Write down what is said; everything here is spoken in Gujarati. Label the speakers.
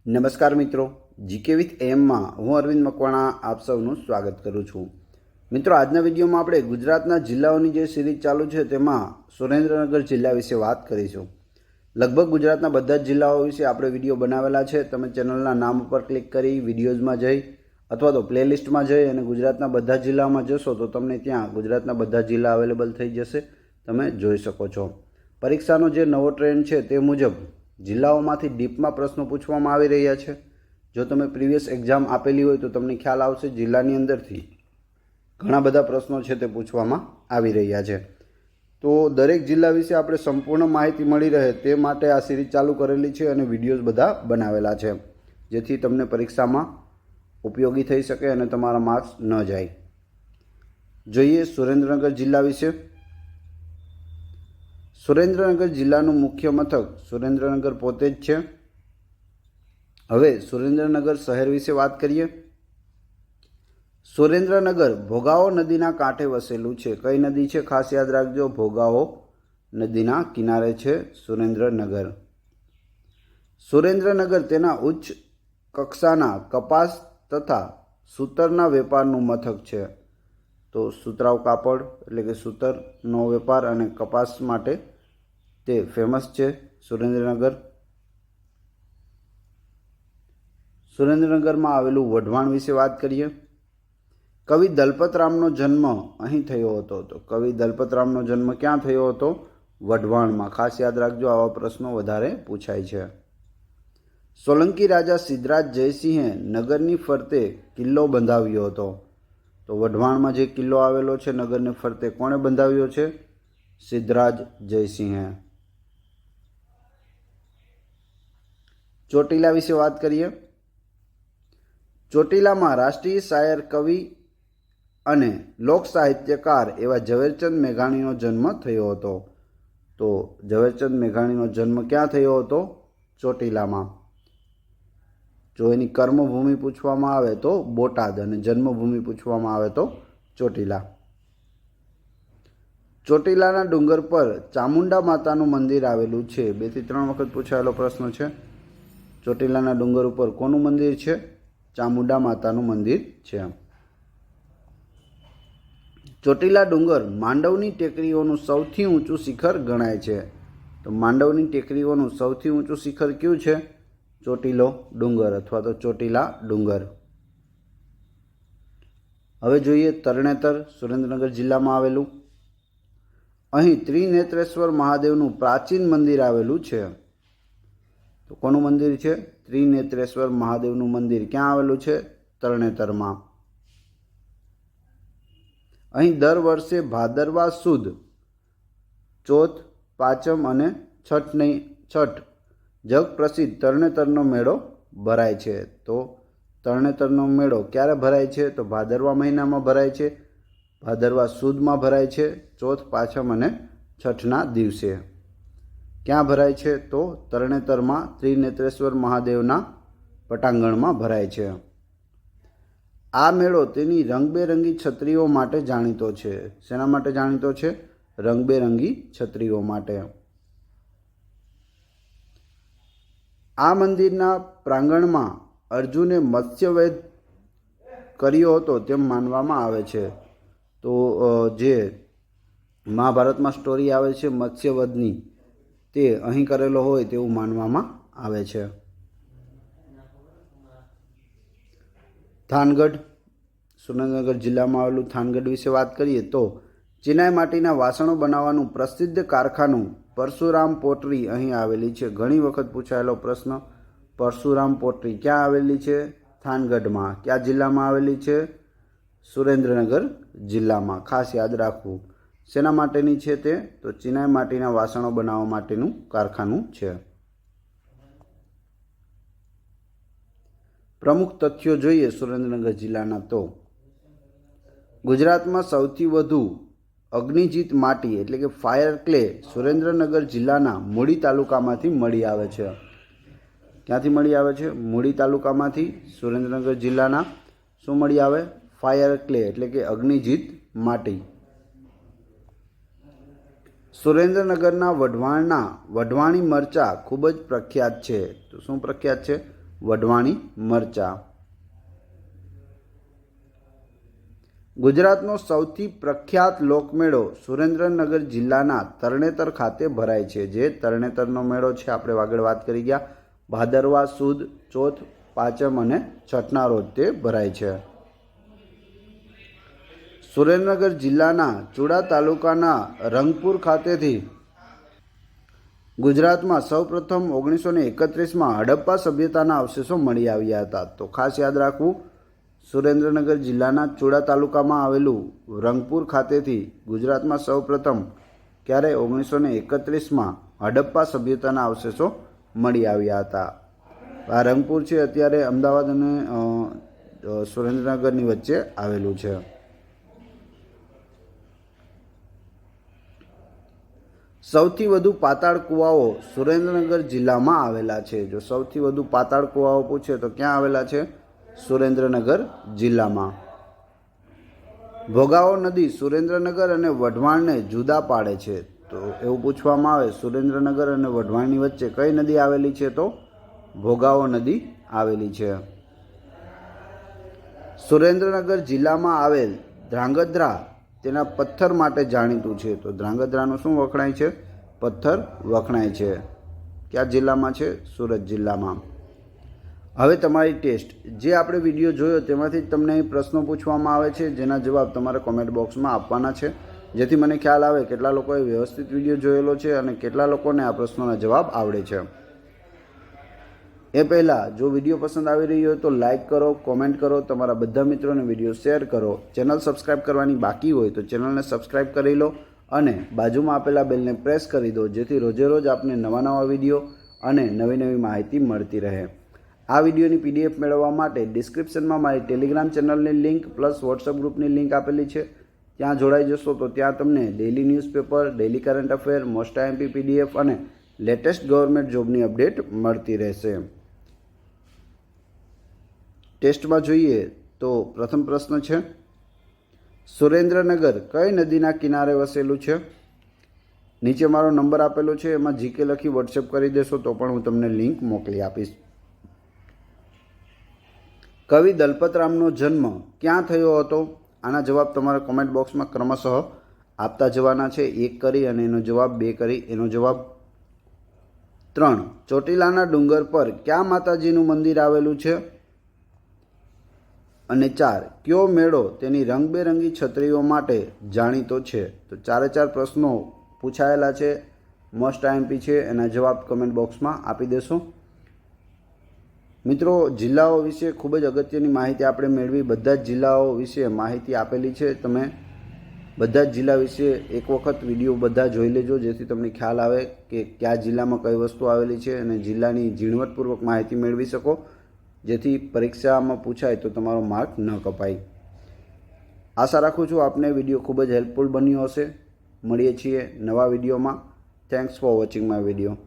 Speaker 1: નમસ્કાર મિત્રો, જીકે વિથ એમમાં હું અરવિંદ મકવાણા આપ સૌનું સ્વાગત કરું છું। મિત્રો, આજના વિડીયોમાં આપણે ગુજરાતના જિલ્લાઓની જે સિરીઝ ચાલુ છે તેમાં સુરેન્દ્રનગર જિલ્લા વિશે વાત કરીશું। લગભગ ગુજરાતના બધા જ જિલ્લાઓ વિશે આપણે વિડીયો બનાવેલા છે। તમે ચેનલના નામ ઉપર ક્લિક કરી વિડીયોઝમાં જઈ અથવા તો પ્લેલિસ્ટમાં જઈ અને ગુજરાતના બધા જિલ્લામાં જશો તો તમને ત્યાં ગુજરાતના બધા જિલ્લા અવેલેબલ થઈ જશે, તમે જોઈ શકો છો। પરીક્ષાનો જે નવો ટ્રેન્ડ છે તે મુજબ જિલ્લાઓમાંથી ડીપમાં પ્રશ્નો પૂછવામાં આવી રહ્યા છે। જો તમે પ્રીવિયસ એક્ઝામ આપેલી હોય તો તમને ખ્યાલ આવશે જિલ્લાની અંદરથી ઘણા બધા પ્રશ્નો છે તે પૂછવામાં આવી રહ્યા છે। તો દરેક જિલ્લા વિશે આપણે સંપૂર્ણ માહિતી મળી રહે તે માટે આ સિરીઝ ચાલુ કરેલી છે અને વિડીયોઝ બધા બનાવેલા છે, જેથી તમને પરીક્ષામાં ઉપયોગી થઈ શકે અને તમારા માર્ક્સ ન જાય। જોઈએ સુરેન્દ્રનગર જિલ્લા વિશે। સુરેન્દ્રનગર જિલ્લાનું મુખ્ય મથક સુરેન્દ્રનગર પોતે જ છે। હવે સુરેન્દ્રનગર શહેર વિશે વાત કરીએ। સુરેન્દ્રનગર ભોગાવો નદીના કાંઠે વસેલું છે। કઈ નદી છે? ખાસ યાદ રાખજો, ભોગાવો નદીના કિનારે છે સુરેન્દ્રનગર। સુરેન્દ્રનગર તેના ઉચ્ચ કક્ષાના કપાસ તથા સૂતરના વેપારનું મથક છે। તો સુતરાઉ કાપડ એટલે કે સૂતરનો વેપાર અને કપાસ માટે તે ફેમસ છે સુરેન્દ્રનગર। સુરેન્દ્રનગરમાં આવેલું વઢવાણ વિશે વાત કરીએ। કવિ દલપતરામનો જન્મ અહીં થયો હતો। તો કવિ દલપતરામનો જન્મ ક્યાં થયો હતો? વઢવાણમાં। ખાસ યાદ રાખજો, આવા પ્રશ્નો વધારે પૂછાય છે। સોલંકી રાજા સિદ્ધરાજ જયસિંહે નગરની ફરતે કિલ્લો બંધાવ્યો હતો। તો વઢવાણમાં જે કિલ્લો આવેલો છે નગરને ફરતે કોણે બંધાવ્યો છે? સિદ્ધરાજ જયસિંહે। ચોટીલા વિશે વાત કરીએ। ચોટીલામાં રાષ્ટ્રીય શાયર, કવિ અને લોક સાહિત્યકાર એવા ઝવેરચંદ મેઘાણીનો જન્મ થયો હતો। તો ઝવેરચંદ મેઘાણીનો જન્મ ક્યાં થયો હતો? ચોટીલામાં। જો એની કર્મભૂમિ પૂછવામાં આવે તો બોટાદ અને જન્મભૂમિ પૂછવામાં આવે તો ચોટીલા। ચોટીલાના ડુંગર પર ચામુંડા માતાનું મંદિર આવેલું છે। 2 થી 3 વખત પૂછાયેલો પ્રશ્ન છે। ચોટીલાના ડુંગર ઉપર કોનું મંદિર છે? ચામુંડા માતાનું મંદિર છે। ચોટીલા ડુંગર માંડવની ટેકરીઓનું સૌથી ઊંચું શિખર ગણાય છે। તો માંડવની ટેકરીઓનું સૌથી ઊંચું શિખર કયું છે? ચોટીલો ડુંગર અથવા તો ચોટીલા ડુંગર। હવે જોઈએ તરણેતર, સુરેન્દ્રનગર જિલ્લામાં આવેલું। અહીં ત્રિનેત્રેશ્વર મહાદેવનું પ્રાચીન મંદિર આવેલું છે। તો કોનું મંદિર છે? ત્રિનેત્રેશ્વર મહાદેવનું મંદિર ક્યાં આવેલું છે? તરણેતરમાં। અહીં દર વર્ષે ભાદરવા સુદ ચોથ, પાંચમ અને છઠ જગ પ્રસિદ્ધ તરણેતરનો મેળો ભરાય છે। તો તરણેતરનો મેળો ક્યારે ભરાય છે? તો ભાદરવા મહિનામાં ભરાય છે, ભાદરવા સુદમાં ભરાય છે, ચોથ, પાંચમ અને છઠના દિવસે। ક્યાં ભરાય છે? તો તરણેતરમાં ત્રિનેત્રેશ્વર મહાદેવના પટાંગણમાં ભરાય છે। આ મેળો તેની રંગબેરંગી છત્રીઓ માટે જાણીતો છે। શેના માટે જાણીતો છે? રંગબેરંગી છત્રીઓ માટે। આ મંદિરના પ્રાંગણમાં અર્જુને મત્સ્યવેદ કર્યો હતો તેમ માનવામાં આવે છે। તો જે મહાભારતમાં સ્ટોરી આવે છે મત્સ્યવધની, તે અહીં કરેલો હોય તેવું માનવામાં આવે છે। થાનગઢ, સુરેન્દ્રનગર જિલ્લામાં આવેલું થાનગઢ વિશે વાત કરીએ તો ચિનાઈ માટીના વાસણો બનાવવાનું પ્રસિદ્ધ કારખાનું પરશુરામ પોટરી અહીં આવેલી છે। ઘણી વખત પૂછાયેલો પ્રશ્ન, પરશુરામ પોટરી ક્યાં આવેલી છે? થાનગઢમાં। કયા જિલ્લામાં આવેલી છે? સુરેન્દ્રનગર જિલ્લામાં। ખાસ યાદ રાખવું, શેના માટેની છે તે? તો ચિનાઈ માટીના વાસણો બનાવવા માટેનું કારખાનું છે। પ્રમુખ તથ્યો જોઈએ સુરેન્દ્રનગર જિલ્લાના તો ગુજરાતમાં સૌથી વધુ અગ્નિજીત માટી એટલે કે ફાયર ક્લે સુરેન્દ્રનગર જિલ્લાના મૂળી તાલુકામાંથી મળી આવે છે। ક્યાંથી મળી આવે છે? મૂળી તાલુકામાંથી સુરેન્દ્રનગર જિલ્લાના શું મળી આવે? ફાયર ક્લે એટલે કે અગ્નિજીત માટી। સુરેન્દ્રનગરના વઢવાણના વઢવાણી મરચાં ખૂબ જ પ્રખ્યાત છે। તો શું પ્રખ્યાત છે? વઢવાણી મરચા. ગુજરાતનો સૌથી પ્રખ્યાત લોકમેળો સુરેન્દ્રનગર જિલ્લાના તરણેતર ખાતે ભરાય છે. જે તરણેતરનો મેળો છે આપણે આગળ વાત કરી ગયા. ભાદરવા સુદ ચોથ પાંચમ અને છઠના રોજ તે ભરાય છે. સુરેન્દ્રનગર જિલ્લાના ચુડા તાલુકાના રંગપુર ખાતેથી ગુજરાતમાં સૌપ્રથમ 1931માં હડપ્પા સભ્યતાના અવશેષો મળી આવ્યા હતા. તો ખાસ યાદ રાખવું, સુરેન્દ્રનગર જિલ્લાના ચુડા તાલુકામાં આવેલું રંગપુર ખાતેથી ગુજરાતમાં સૌપ્રથમ ક્યારે 1931માં હડપ્પા સભ્યતાના અવશેષો મળી આવ્યા હતા. આ રંગપુર છે અત્યારે અમદાવાદ અને સુરેન્દ્રનગરની વચ્ચે આવેલું છે. સૌથી વધુ પાતાળ કૂવાઓ સુરેન્દ્રનગર જિલ્લામાં આવેલા છે. જો સૌથી વધુ પાતાળ કૂવાઓ પૂછે તો ક્યાં આવેલા છે? સુરેન્દ્રનગર જિલ્લામાં. ભોગાવો નદી સુરેન્દ્રનગર અને વઢવાણને જુદા પાડે છે. તો એવું પૂછવામાં આવે, સુરેન્દ્રનગર અને વઢવાણની વચ્ચે કઈ નદી આવેલી છે? તો ભોગાવો નદી આવેલી છે. સુરેન્દ્રનગર જિલ્લામાં આવેલ ધ્રાંગધ્રા તેના પથ્થર માટે જાણીતું છે. તો ધ્રાંગધ્રાનું શું વખણાય છે? પથ્થર વખણાય છે. કયા જિલ્લામાં છે? સુરત જિલ્લામાં. હવે તમારી ટેસ્ટ, જે આપણે વિડીયો જોયો તેમાંથી જ તમને પ્રશ્નો પૂછવામાં આવે છે, જેના જવાબ તમારે કોમેન્ટ બોક્સમાં આપવાના છે, જેથી મને ખ્યાલ આવે કેટલા લોકોએ વ્યવસ્થિત વિડીયો જોયેલો છે અને કેટલા લોકોને આ પ્રશ્નોના જવાબ આવડે છે. એ પહેલાં જો વિડીયો પસંદ આવી રહ્યો હોય તો લાઇક કરો, કોમેન્ટ કરો, તમારા બધા મિત્રોને વિડીયો શેર કરો. ચેનલ સબસ્ક્રાઈબ કરવાની બાકી હોય તો ચેનલને સબસ્ક્રાઈબ કરી લો અને બાજુમાં આપેલા બેલને પ્રેસ કરી દો, જેથી રોજે રોજ આપને નવા વિડીયો અને નવી માહિતી મળતી રહે. આ વિડીયોની PDF મેળવવા માટે ડિસ્ક્રિપ્શનમાં મારી ટેલિગ્રામ ચેનલની લિંક પ્લસ વોટ્સઅપ ગ્રુપની લિંક આપેલી છે. ત્યાં જોડાઈ જશો તો ત્યાં તમને daily newspaper, daily current affair, most IMP PDF અને લેટેસ્ટ ગવર્મેન્ટ જોબની અપડેટ મળતી રહેશે. ટેસ્ટમાં જોઈએ તો પ્રથમ પ્રશ્ન છે, સુરેન્દ્રનગર કઈ નદીના કિનારે વસેલું છે? નીચે મારો નંબર આપેલો છે, એમાં GK લખી વોટ્સએપ કરી દેશો તો પણ હું તમને લિંક મોકલી આપીશ. કવિ દલપતરામનો જન્મ ક્યાં થયો હતો? આના જવાબ તમારે કોમેન્ટ બોક્સમાં ક્રમશઃ આપતા જવાના છે. 1 કરી અને એનો જવાબ, 2 કરી એનો જવાબ. 3. ચોટીલાના ડુંગર પર ક્યાં માતાજીનું મંદિર આવેલું છે? અને 4. કયો મેળો તેની રંગબેરંગી છત્રીઓ માટે જાણીતો છે? તો 4 પ્રશ્નો પૂછાયેલા છે, મોસ્ટ આઈએમપી છે. એના જવાબ કમેન્ટ બોક્સમાં આપી દેશો. મિત્રો, જિલ્લાઓ વિશે ખૂબ જ અગત્યની માહિતી આપણે મેળવી. બધા જ જિલ્લાઓ વિશે માહિતી આપેલી છે. તમે બધા જ જિલ્લા વિશે એક વખત વિડીયો બધા જોઈ લેજો, જેથી તમને ખ્યાલ આવે કે કયા જિલ્લામાં કઈ વસ્તુ આવેલી છે અને જિલ્લાની ઝીણવટપૂર્વક માહિતી મેળવી શકો, જેથી પરીક્ષામાં પૂછાય તો તમારો માર્ક ન કપાય. આશા રાખું છું આપને વિડીયો ખૂબ જ હેલ્પફુલ બન્યો હશે. મળીએ છીએ નવા વિડીયોમાં. Thanks for watching my video.